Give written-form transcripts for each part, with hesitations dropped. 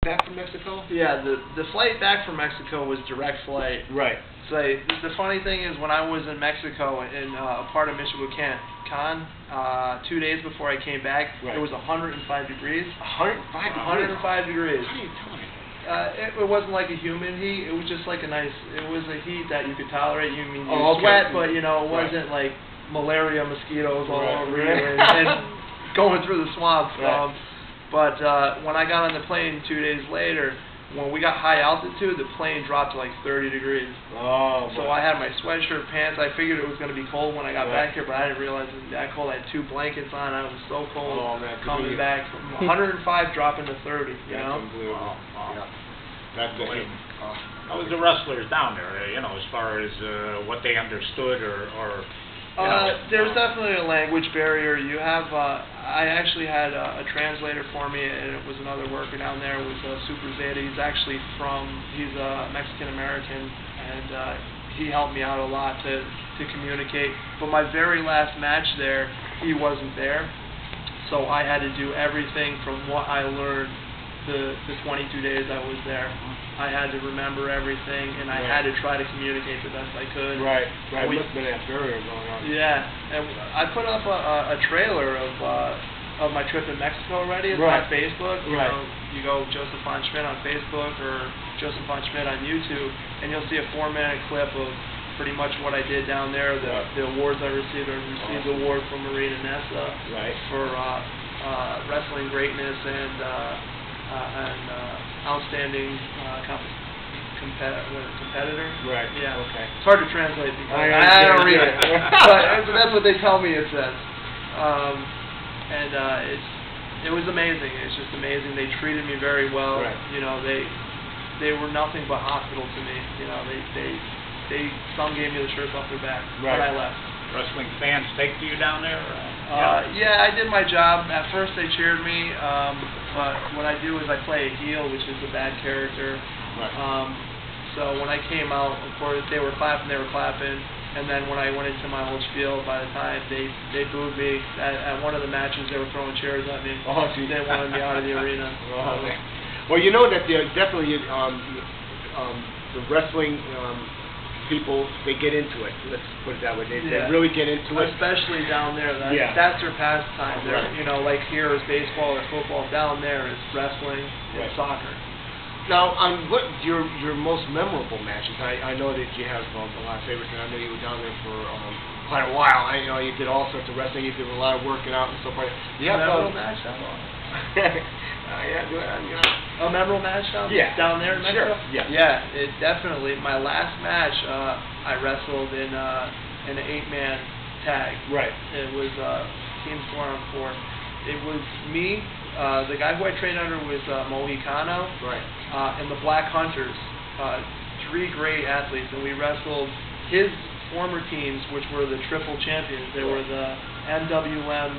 Back from Mexico? Yeah, the flight back from Mexico was direct flight. Right. So the funny thing is, when I was in Mexico in a part of Michoacan, 2 days before I came back, right. It was 105 degrees. 105 degrees? 105 degrees. What are you telling me? It wasn't like a humid heat. It was just like it was a heat that you could tolerate. You okay. sweat, but it wasn't like malaria, mosquitoes all over you and going through the swamp. Right. But when I got on the plane 2 days later, when we got high altitude, the plane dropped to like 30 degrees. Oh, so I had my sweatshirt, pants. I figured it was going to be cold when I got back here, but I didn't realize it was that cold. I had 2 blankets on. I was so cold coming back. From 105 dropping to 30, you know? Unbelievable. Wow. That's the thing. How was the wrestlers down there, as far as what they understood or there's definitely a language barrier. You have, I actually had a translator for me, and it was another worker down there. It was Super Zeta. He's actually he's a Mexican-American, and he helped me out a lot to communicate. But my very last match there, he wasn't there, so I had to do everything from what I learned the 22 days I was there. I had to remember everything, and I had to try to communicate the best I could. Right. Must have been that barrier going on. Yeah, and I put up a trailer of my trip in Mexico already. It's on Facebook. You go Josef Von Schmidt on Facebook or Josef Von Schmidt on YouTube, and you'll see a 4-minute clip of pretty much what I did down there, the awards I received. I received the award from Marina Nessa for wrestling greatness and outstanding competitor. Right. Yeah. Okay. It's hard to translate because I don't read it, but that's what they tell me it says. It was amazing. It's just amazing. They treated me very well. Right. They were nothing but hospital to me. Some gave me the shirts off their back when I left. Wrestling fans take to you down there? Yeah, I did my job. At first they cheered me, but what I do is I play a heel, which is a bad character. Right. So when I came out, of course, they were clapping, and then when I went into my whole spiel, by the time they booed me. At one of the matches, they were throwing chairs at me. Oh, geez. They wanted me out of the arena. Well, you know that definitely the wrestling people, they get into it. Let's put it that way. They really get into it. Especially down there. That's their pastime. Like here is baseball or football. Down there is wrestling and soccer. Now, what your most memorable matches? I know that you have a lot of favorites, and I know you were down there for quite a while. I know you did all sorts of wrestling. You did a lot of working out and so forth. You have memorable match down there? A memorable match down there in Mexico? Sure. Yeah, it definitely. My last match, I wrestled in an 8-man tag. Right. It was teams 4-on-4. It was me. The guy who I trained under was Mohicano. Right. And the Black Hunters. 3 great athletes, and we wrestled his former teams, which were the triple champions. They were the MWM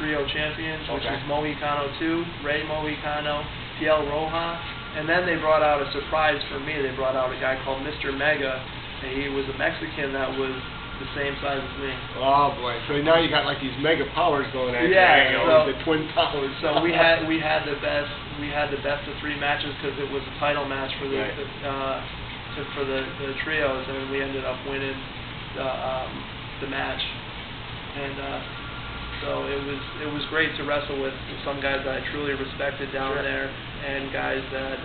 Trio champions, which was Mohicano 2, Ray Mohicano, Piel Roja, and then they brought out a surprise for me. They brought out a guy called Mr. Mega, and he was a Mexican that was the same size as me. Oh boy! So now you got like these mega powers going at you. So the twin powers. So we had the best. We had the best of 3 matches because it was a title match for the trios, and we ended up winning the match. And so it was great to wrestle with some guys that I truly respected down there, and guys that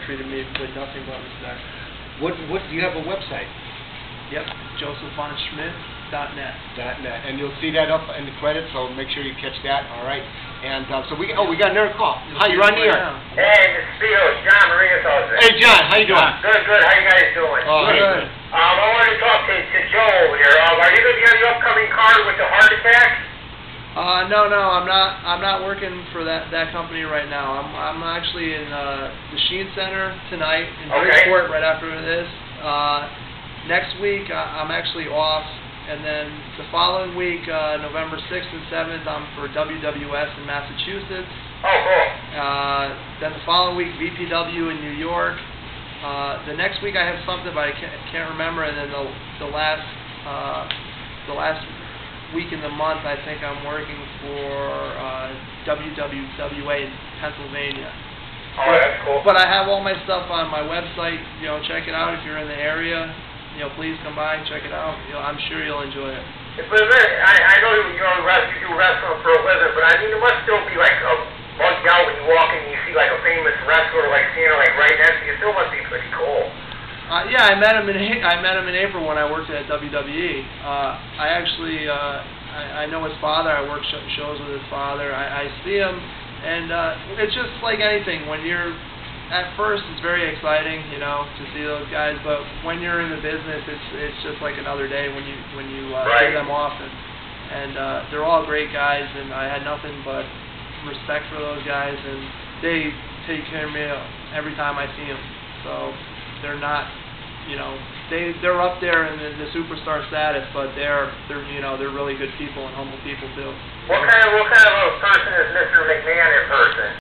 treated me with nothing but respect. What do you have a website? Yep, JosefVonSchmidt.net. And you'll see that up in the credits, so make sure you catch that. All right. And so we got another call. Hi, you're on the air. Hey, it's Speedo. It's John Maria talking. Hey, John, how you doing? Good. How you guys doing? Good. I wanted to talk to Joe over here. Are you going to be on the upcoming card with the heart attack? No, I'm not working for that company right now. I'm actually in the Sheen Center tonight in Bridgeport right after this. Next week I'm actually off, and then the following week, November 6th and 7th, I'm for WWS in Massachusetts. Oh, cool. Then the following week, VPW in New York. The next week I have something, but I can't remember. And then the last week in the month, I think I'm working for WWWA in Pennsylvania. Oh, cool. But I have all my stuff on my website. You know, check it out if you're in the area. You know, please come by and check it out. You know, I'm sure you'll enjoy it. But I know you do wrestling for a living, but I mean, it must still be like a bug out when you walk in and you see like a famous wrestler like seeing like right next to you. It still must be pretty cool. Yeah, I met him in April when I worked at WWE. I actually I know his father. I work shows with his father. I see him, and it's just like anything. When you're at first, it's very exciting, you know, to see those guys. But when you're in the business, it's just like another day when you see them often. And they're all great guys, and I had nothing but respect for those guys. And they take care of me every time I see them. So they're not, you know, they're up there in the superstar status, but they're you know, they're really good people and humble people too. What kind of a person is Mr. McMahon in person?